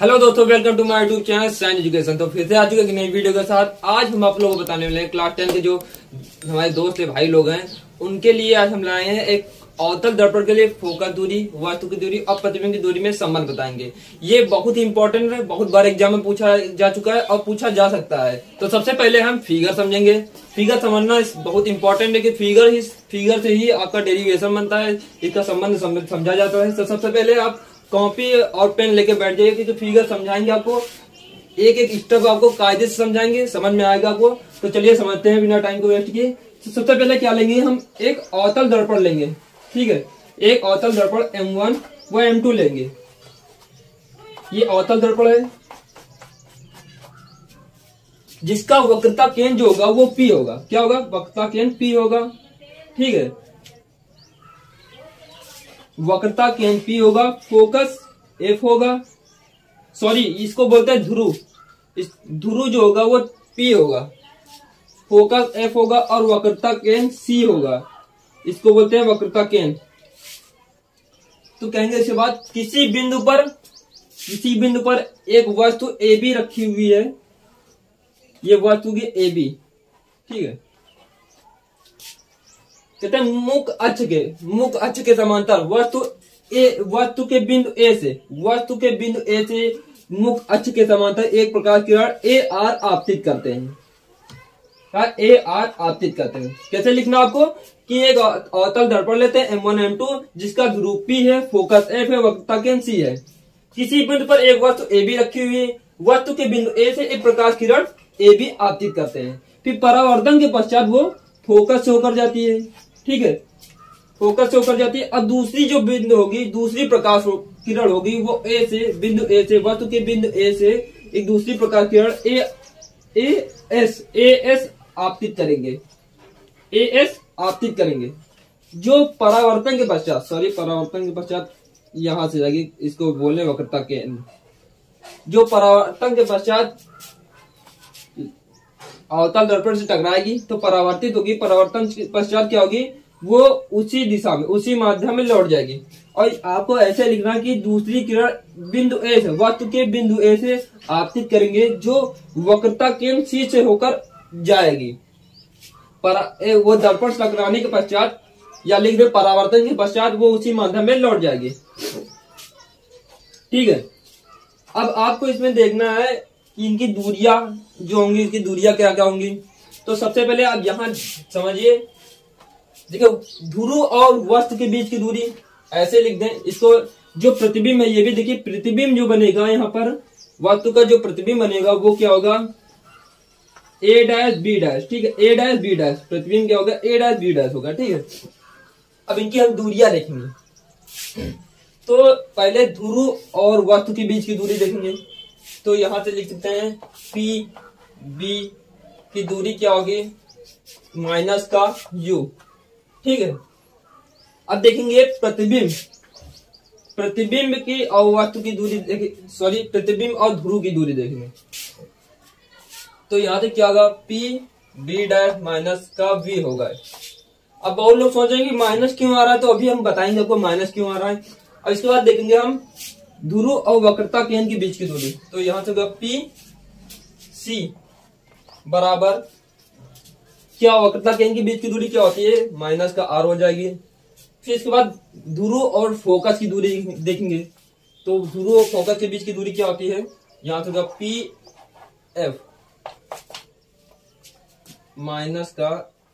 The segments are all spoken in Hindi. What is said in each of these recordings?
हेलो दोस्तों, welcome to my YouTube channel science education. तो फिर से आ चुके एक नई वीडियो के साथ। आज हम आप लोगों को बताने वाले हैं क्लास 10 के जो हमारे दोस्त है, भाई लोग हैं, उनके लिए आज हम लाए हैं एक अवतल दर्पण के लिए फोकस दूरी, वस्तु की दूरी और प्रतिबिंब की दूरी में संबंध बताएंगे। ये बहुत ही इंपॉर्टेंट है, बहुत बार एग्जाम में पूछा जा चुका है और पूछा जा सकता है। तो सबसे पहले हम फिगर समझेंगे। फिगर समझना बहुत इंपॉर्टेंट है कि फिगर से ही आपका डेरिवेशन बनता है, इसका संबंध समझा जाता है। तो सबसे पहले आप कॉपी और पेन लेके बैठ जाइए क्योंकि फिगर समझाएंगे आपको, एक एक स्टेप आपको कायदे से समझाएंगे, समझ में आएगा आपको। तो चलिए समझते हैं बिना टाइम को वेस्ट किए। तो सबसे पहले क्या लेंगे, हम एक अवतल दर्पण लेंगे। ठीक है, एक अवतल दर्पण M1 व M2 लेंगे। ये अवतल दर्पण है जिसका वक्रता केंद्र जो होगा वो P होगा। क्या होगा? वक्रता केंद्र P होगा। ठीक है, वक्रता केंद्र P होगा, फोकस F होगा। सॉरी, इसको बोलते हैं ध्रुव। इस ध्रुव जो होगा वो P होगा, फोकस F होगा और वक्रता केंद्र C होगा। इसको बोलते हैं वक्रता केंद्र। तो कहेंगे इसके बाद किसी बिंदु पर एक वस्तु AB रखी हुई है। ये वस्तु की AB, ठीक है, कहते हैं मुख्य अक्ष के समांतर वस्तु के बिंदु A से मुख्य अक्ष के समांतर एक प्रकाश किरण AR आपतित करते हैं। AR आपतित करते हैं। कैसे लिखना आपको कि एक अवतल दर्पण लेते हैं M1 M2 जिसका ध्रुव P है, फोकस F है, वक्रता केंद्र C है। किसी बिंदु पर एक वस्तु AB रखी हुई है, वस्तु के बिंदु A से एक प्रकाश किरण AB आपतित करते हैं। फिर परावर्तन के पश्चात वो फोकस से होकर जाती है। ठीक है, फोकस से होकर जाती है। अब दूसरी जो बिंदु होगी, दूसरी प्रकाश किरण होगी, वो बिंदु A से वस्तु के बिंदु A से एक दूसरी प्रकाश किरण AS आपतित करेंगे। जो परावर्तन के पश्चात यहां से जाएगी, इसको बोलने वक्रता केंद्र। जो परावर्तन के पश्चात अवतल दर्पण से टकराएगी तो परावर्तित होगी। परावर्तन के पश्चात क्या होगी, वो उसी दिशा में, उसी माध्यम में लौट जाएगी। और आपको ऐसे लिखना कि दूसरी किरण बिंदु A से, वस्तु के बिंदु A से आपतित करेंगे, जो वक्रता केंद्र C से होकर जाएगी। वो दर्पण से टकराने के पश्चात, या लिख दे परावर्तन के पश्चात, वो उसी माध्यम में लौट जाएगी। ठीक है, अब आपको इसमें देखना है कि इनकी दूरियां जो होंगी, इसकी दूरियां क्या क्या होंगी। तो सबसे पहले आप यहां समझिए, देखो ध्रुव और वस्तु के बीच की दूरी ऐसे लिख दें। इसको जो प्रतिबिंब है, ये भी देखिए, प्रतिबिंब जो बनेगा यहाँ पर, वस्तु का जो प्रतिबिंब बनेगा वो क्या होगा, A', ठीक है, A', प्रतिबिंब क्या होगा, A', होगा। ठीक है, अब इनकी हम दूरियां देखेंगे। तो पहले ध्रुव और वस्तु के बीच की दूरी देखेंगे। तो यहां से लिख सकते हैं PB की दूरी क्या होगी, माइनस का U। ठीक है, अब देखेंगे प्रतिबिंब की और वस्तु की दूरी प्रतिबिंब और ध्रुव की दूरी देखेंगे। तो यहां से क्या होगा, PB' माइनस का V होगा। अब बहुत लोग सोचेंगे माइनस क्यों आ रहा है, तो अभी हम बताएंगे आपको माइनस क्यों आ रहा है। और इसके बाद देखेंगे हम ध्रुव और वक्रता केंद्र के बीच की दूरी। तो यहां से होगा PC बराबर क्या, वक्रता केंद्र के बीच की दूरी क्या होती है, माइनस का R हो जाएगी। फिर इसके बाद ध्रुव और फोकस की दूरी देखेंगे। तो ध्रुव और फोकस के बीच की दूरी क्या होती है, यहां से होगा PF माइनस का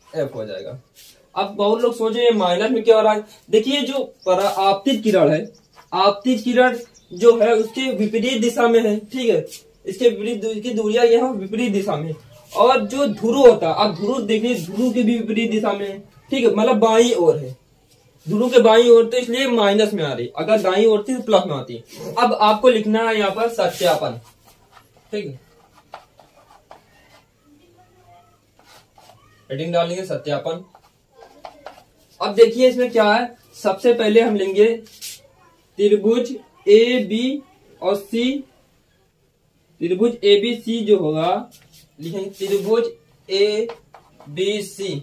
F हो जाएगा। अब बहुत लोग सोचे माइनस में क्या हो रहा है। देखिए, जो आपतित किरण है, आपतित किरण जो है उसके विपरीत दिशा में है। ठीक है, इसके विपरीत की दूरियां यहाँ विपरीत दिशा में। और जो ध्रुव होता है, आप ध्रुव देखिए, ध्रुव की भी विपरीत दिशा में है। ठीक है, मतलब बाईं ओर है, ध्रुव के बाईं ओर, तो इसलिए माइनस में आ रही। अगर दाईं ओर थी तो प्लस में आती। अब आपको लिखना है यहाँ पर सत्यापन। ठीक है, हेडिंग डालेंगे सत्यापन। अब देखिए इसमें क्या है, सबसे पहले हम लेंगे त्रिभुज AB और C। त्रिभुज ABC जो होगा, लिखेंगे त्रिभुज ABC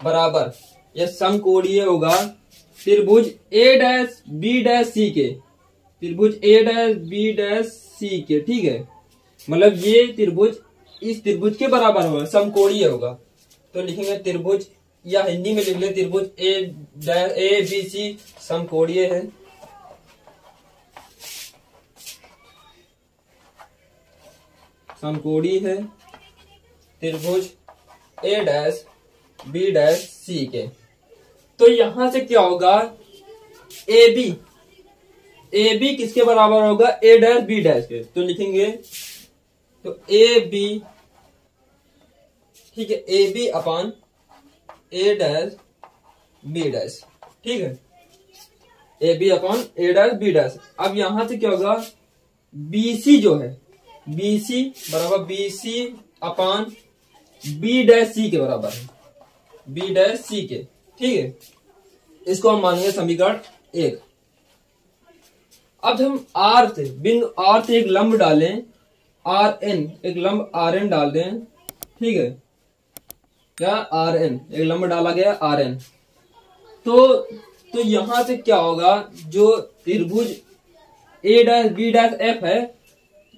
बराबर, यह समकोणीय होगा त्रिभुज A' B' C के। त्रिभुज ए डैश बी डैश सी के, ठीक है, मतलब ये त्रिभुज इस त्रिभुज के बराबर होगा, समकोणीय होगा। तो लिखेंगे त्रिभुज, या हिंदी में लिख ले त्रिभुज ए बी सी समकोणीय है। समकोणीय है त्रिभुज ए डैश बी डैश सी के। तो यहां से क्या होगा, ए बी किसके बराबर होगा, ए डैश बी डैश के। तो लिखेंगे तो ए बी, ठीक है, A B upon A dash B dash, ठीक है, A B upon A dash B dash. अब यहां से क्या होगा, बी सी जो है, बी सी बराबर B C upon B dash सी के बराबर है, बी डैश सी के, ठीक है। इसको हम मानेंगे समीकरण 1। अब हम आर से, बिंदु आर से एक लंब डालें, आर एन, एक लंब आर एन डाल दें, ठीक है, क्या आर एन, एक लंब डाला गया आर एन। तो यहां से क्या होगा, जो त्रिभुज ए डैश बी डैश एफ है,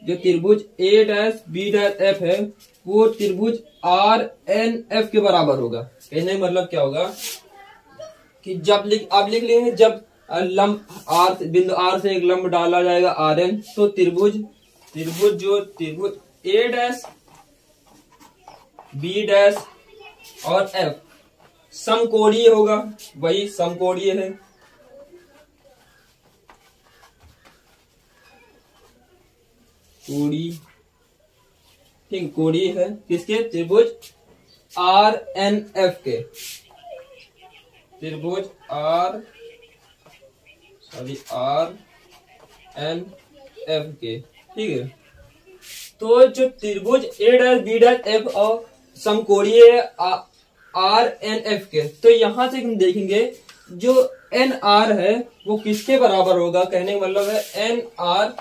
जो त्रिभुज ए डैश बी डैश एफ है, वो त्रिभुज आर एन एफ के बराबर होगा। कहने का मतलब क्या होगा कि जब आप लिख लेंगे, जब लंब आर, बिंदु आर से एक लंब डाला जाएगा आर एन, तो त्रिभुज ए डैश बी डैश और एफ समकोणीय होगा, वही समकोणीय है। कोणीय है किसके, त्रिभुज आर एन एफ के, त्रिभुज आर एन एफ के, ठीक है। तो जो त्रिभुज ए डैश बी डैश एफ और समकोणीय आर एन एफ के, तो यहां से हम देखेंगे जो एन आर है वो किसके बराबर होगा। कहने का मतलब है एन आर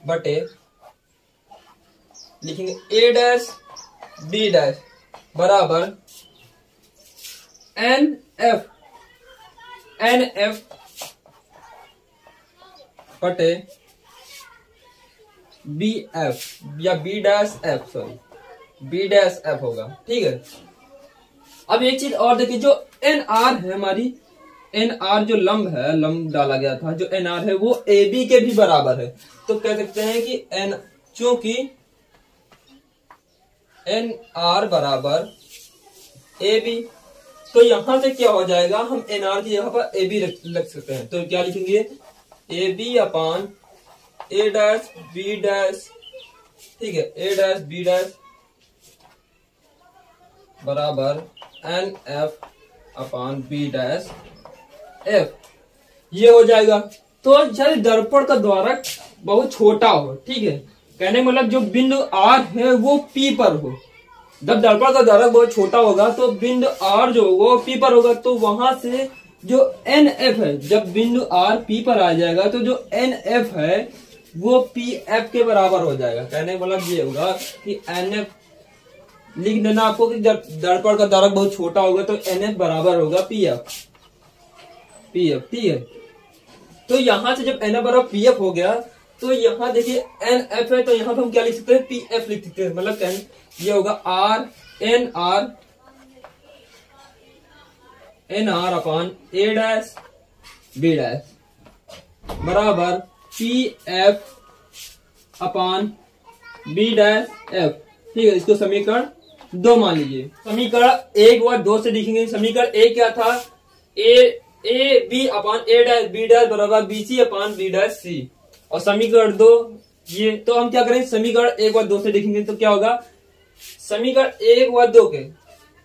बटे, लिखेंगे ए डैश बी डैश बराबर एन एफ बटे बी एफ, या B dash F, sorry B dash F होगा, ठीक है। अब एक चीज और देखिए, जो एन आर है हमारी, एन आर जो लंब है, लंब डाला गया था, जो एन आर है वो ए बी के भी बराबर है। तो कह सकते हैं कि चूंकि एन आर बराबर ए बी, तो यहां से क्या हो जाएगा, हम एन आर की जगह पर ए बी रख सकते हैं। तो क्या लिखेंगे, A B upon A dash B dash, ठीक है, ए डैश बी डैश बराबर N F upon B dash F, ये हो जाएगा। तो जब दर्पण का द्वारक बहुत छोटा हो, ठीक है, कहने मतलब जो बिंदु आर है वो पी पर हो, जब दर्पण का द्वारक बहुत छोटा होगा तो बिंदु आर जो वो पी पर होगा, तो वहां से जो एन एफ है, जब बिंदु आर पी पर आ जाएगा तो जो एन एफ है वो पी एफ के बराबर हो जाएगा। कहने का मतलब ये होगा कि एन एफ लिख देना आपको कि जब दर्पण का द्वारक बहुत छोटा होगा तो एन एफ बराबर होगा पी एफ, ठीक है। तो यहां से जब एन एफ बराबर पी एफ हो गया, तो यहां देखिए एन एफ है, तो यहां पे हम क्या लिख सकते हैं, पी एफ लिख सकते हैं। मतलब ये होगा R N R upon A dash B dash बराबर P F upon B dash F, ठीक है। इसको समीकरण 2 मान लीजिए। समीकरण 1 व 2 से लिखेंगे। समीकरण 1 क्या था, A B upon A dash B dash बराबर B C upon B dash C, और समीकरण 2 ये। तो हम क्या करेंगे, समीकरण 1 व 2 से लिखेंगे। तो क्या होगा, समीकरण 1 व 2 के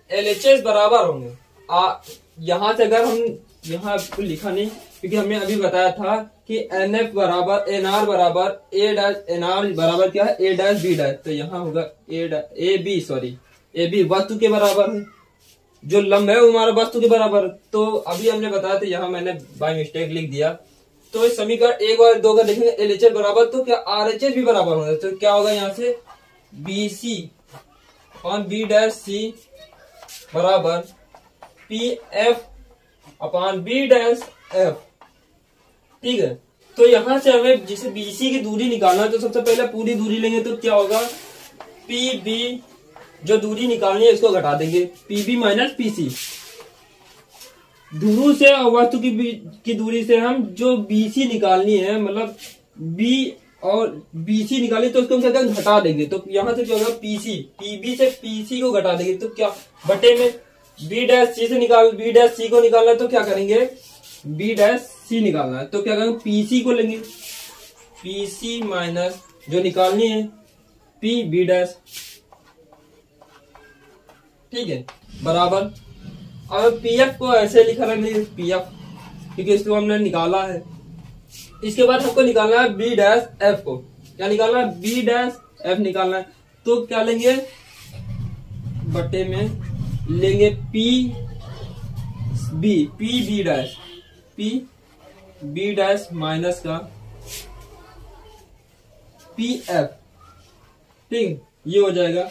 LHS बराबर होंगे। यहां से अगर हम यहाँ लिखा नहीं, क्योंकि हमने अभी बताया था कि एन एफ बराबर एन आर बराबर ए डैश, एन आर बराबर क्या है, ए डैश बी डैश। तो यहाँ होगा ए बी वस्तु के बराबर है, जो लंब है वो हमारा वस्तु के बराबर। तो अभी हमने बताया था, यहाँ मैंने बाय मिस्टेक लिख दिया। तो इस समीकरण 1 और 2 का देखेंगे LHS बराबर, तो क्या RHS भी बराबर होगा। तो क्या होगा, यहाँ से B C upon B dash C बराबर P F upon B dash F, ठीक है। तो यहाँ से हमें जिसे बीसी की दूरी निकालना है तो सबसे पहले पूरी दूरी लेंगे तो क्या होगा, पी बी, जो दूरी निकालनी है इसको घटा देंगे, पीबी माइनस पीसी। ध्रुव से और वस्तु की दूरी से हम जो बीसी निकालनी है, मतलब बी और बीसी निकाली तो उसको हम क्या करेंगे, घटा देंगे। तो यहाँ से क्या होगा, पीसी, पीबी से पीसी को घटा देंगे तो क्या बटे में बी डैश सी से बी डैश सी को निकालना है तो क्या करेंगे, बी डैश सी निकालना है तो क्या करेंगे, पीसी को लेंगे, पीसी माइनस जो निकालनी है पी बी डैश, ठीक है, बराबर। अब पीएफ को ऐसे लिखा रखेंगे, पीएफ, क्योंकि इसको हमने निकाला है। इसके बाद हमको निकालना है बी डैश एफ को, क्या निकालना है, बी डैश एफ निकालना है तो क्या लेंगे, बटे में लेंगे P B dash, P B dash minus का पी एफ, ठीक, ये हो जाएगा।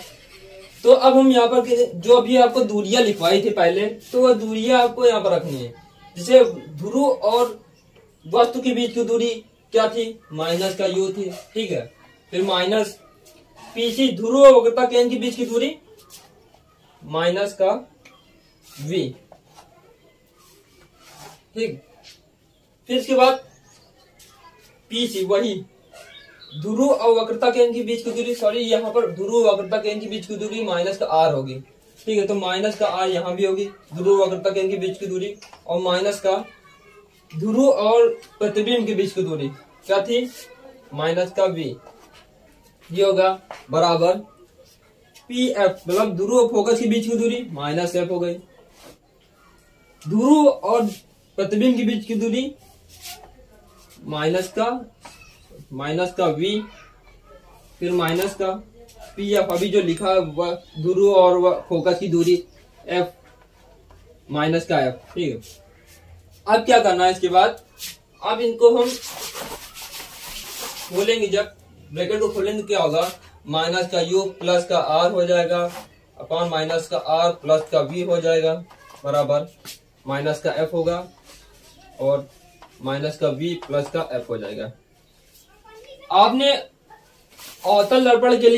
तो अब हम यहाँ पर जो अभी आपको दूरियां लिखवाई थी पहले, तो वह दूरियां आपको यहाँ पर रखनी है। जैसे ध्रुव और वस्तु के बीच की दूरी क्या थी, माइनस का यू थी, ठीक है। फिर माइनस पीसी, ध्रुव और वक्रता केंद्र के बीच की दूरी माइनस का वी, ठीक। फिर इसके बाद पीसी, वही ध्रुव और वक्रता केंद्र के बीच की दूरी, सॉरी यहाँ पर ध्रुव और वक्रता केंद्र के बीच की दूरी माइनस का आर होगी, ठीक है। तो माइनस का आर यहाँ भी होगी, ध्रुव और वक्रता केंद्र के बीच की दूरी, और माइनस का ध्रुव और प्रतिबिंब के बीच की दूरी क्या थी, माइनस का वी, ये होगा बराबर पी एफ, मतलब ध्रुव और फोकस के बीच की दूरी माइनस एफ हो गई, ध्रुव और प्रतिबिंब के बीच की दूरी माइनस का वी, फिर माइनस का पी एफ, अभी जो लिखा है ध्रुव और फोकस की दूरी एफ माइनस का एफ, ठीक है। अब क्या करना है इसके बाद, अब इनको हम खोलेंगे, जब ब्रैकेट को खोलेंगे तो क्या होगा, माइनस का यू प्लस का आर हो जाएगा अपॉन माइनस का आर प्लस का वी हो जाएगा, बराबर माइनस का एफ होगा और माइनस का वी प्लस का एफ हो जाएगा। आपने अवतल दर्पण के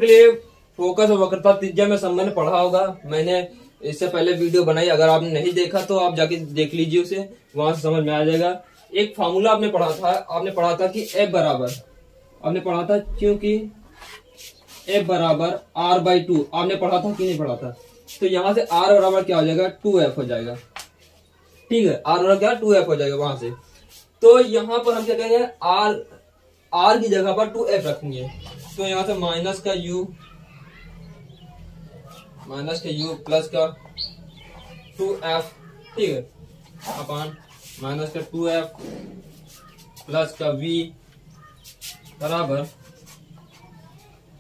लिए फोकस और वक्रता त्रिज्या में संबंध पढ़ा होगा, मैंने इससे पहले वीडियो बनाई, अगर आपने नहीं देखा तो आप जाके देख लीजिए उसे, वहां से समझ में आ जाएगा। एक फार्मूला आपने पढ़ा था कि F बराबर, आपने पढ़ा था क्योंकि F बराबर R/2, आपने पढ़ा था कि नहीं पढ़ा था, तो यहाँ से R बराबर क्या हो जाएगा, 2F हो जाएगा, ठीक है, R बराबर क्या 2F हो जाएगा वहां से। तो यहाँ पर हम क्या कहेंगे, R की जगह पर 2F रखेंगे, तो यहाँ से माइनस का U प्लस का 2F, ठीक है, अपॉन माइनस का 2F प्लस का V बराबर,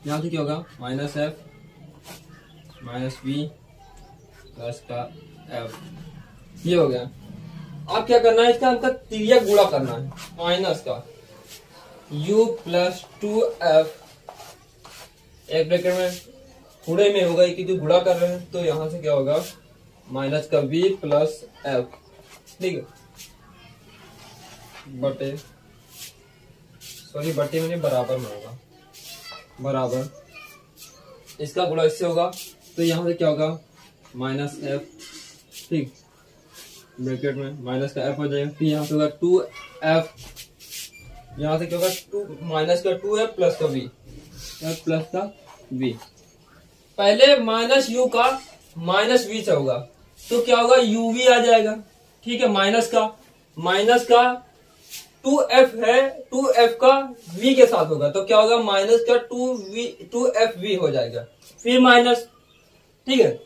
यहाँ से क्या होगा, minus F minus V plus का F, ये हो गया। अब क्या करना है, इसका हमका तिर्यक गुणा करना है, माइनस का U प्लस 2F, एक ब्रैकेट में गुणे में होगा क्योंकि गुणा कर रहे हैं, तो यहां से क्या होगा, माइनस का V प्लस F, ठीक है, बटे में बराबर में होगा, बराबर इसका गुणा इससे होगा, तो यहां से क्या होगा, माइनस F, ठीक, ब्रैकेट में माइनस का F हो जाएगा, फिर यहाँ से होगा 2F, यहाँ से क्या होगा, माइनस का 2F प्लस का V, F प्लस का V। पहले माइनस यू का माइनस वी से होगा तो क्या होगा, यूवी आ जाएगा, ठीक है, माइनस का 2F है, 2F का V के साथ होगा तो क्या होगा, माइनस का 2FV हो जाएगा, फिर माइनस, ठीक है।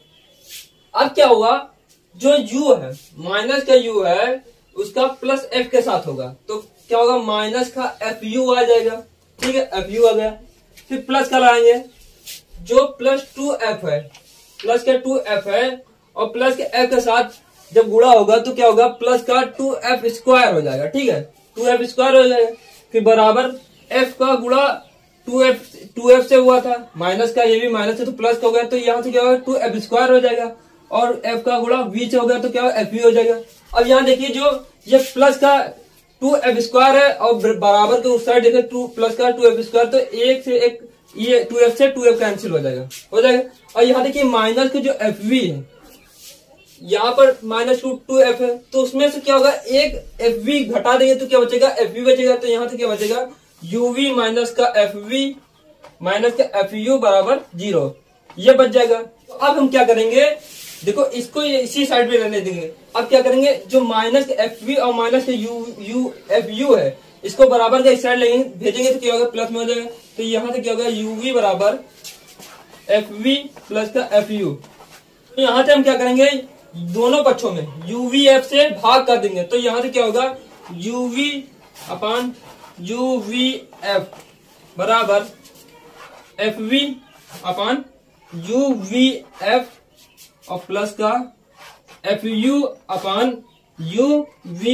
अब क्या होगा, जो U है, माइनस का U है, उसका प्लस F के साथ होगा तो क्या होगा, माइनस का FU आ जाएगा, ठीक है, FU आ गया, फिर प्लस का लाएंगे, जो प्लस 2F है, प्लस का 2F है और प्लस के F के साथ जब गुणा होगा तो क्या होगा, प्लस का 2F स्क्वायर हो जाएगा, ठीक है, 2F स्क्वायर हो जाएगा, फिर बराबर F का गुणा 2F से हुआ था, माइनस का, ये भी माइनस से तो प्लस का हो गया, तो यहाँ से क्या होगा, 2F स्क्वायर हो जाएगा, और F का गुणा V से हो गया तो क्या होगा, FV हो जाएगा। अब यहाँ देखिए, जो ये प्लस का 2f² है और बराबर के उस साइड देखें 2 प्लस का 2f², तो एक से एक ये 2f से 2f कैंसिल हो जाएगा। और यहाँ देखिए माइनस के जो fv है, यहाँ पर -2f है, तो उसमें से क्या होगा, एक fv घटा देंगे तो क्या बचेगा, fv बचेगा। तो यहाँ से क्या बचेगा, uv माइनस का fv माइनस का fu बराबर 0, ये बच जाएगा। तो अब हम क्या करेंगे, देखो इसको इसी साइड पे रहने देंगे। अब क्या करेंगे, जो माइनस के fv और माइनस के fu है, इसको बराबर का इस साइड लेंगे, भेजेंगे तो क्या होगा, प्लस में हो जाएगा। तो यहाँ से क्या होगा, uv बराबर fv प्लस का fu। तो यहाँ से हम क्या करेंगे, दोनों पक्षों में uvf से भाग कर देंगे। तो यहाँ से क्या होगा, uv अपान uvf बराबर fv अपान uvf और प्लस का fu अपान uvf,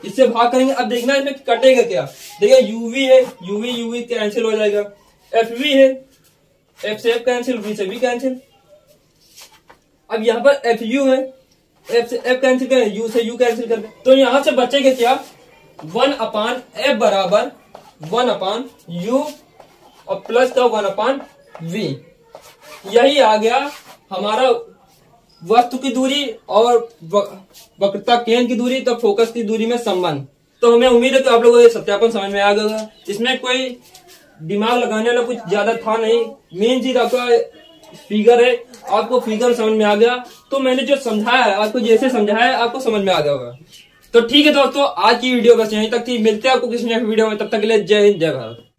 इससे भाग करेंगे। अब देखना इसमें कटेगा क्या, देखिए uv है, uv कैंसिल हो जाएगा, fv है, f से f कैंसिल, v से v कैंसिल। अब यहाँ पर fu है, f से f कैंसिल करें, u से u कैंसिल कर दें, तो यहाँ से बचेगा क्या, 1 अपान f बराबर 1 अपान u और प्लस का 1 अपान v। यही आ गया हमारा वस्तु की दूरी और वक्रता केंद्र की दूरी तो फोकस की दूरी में संबंध। तो हमें उम्मीद है कि आप लोगों को ये सत्यापन समझ में आ गया होगा। इसमें कोई दिमाग लगाने वाला कुछ ज्यादा था नहीं, मेन चीज आपका फिगर है, आपको फिगर समझ में आ गया। तो मैंने जो समझाया है, आपको जैसे समझाया है आपको समझ में आ गया होगा। तो ठीक है दोस्तों, आज की वीडियो बस यहीं तक थी, मिलते हैं आपको किसी नेक्स्ट वीडियो में, तब तक के लिए जय हिंद जय भारत।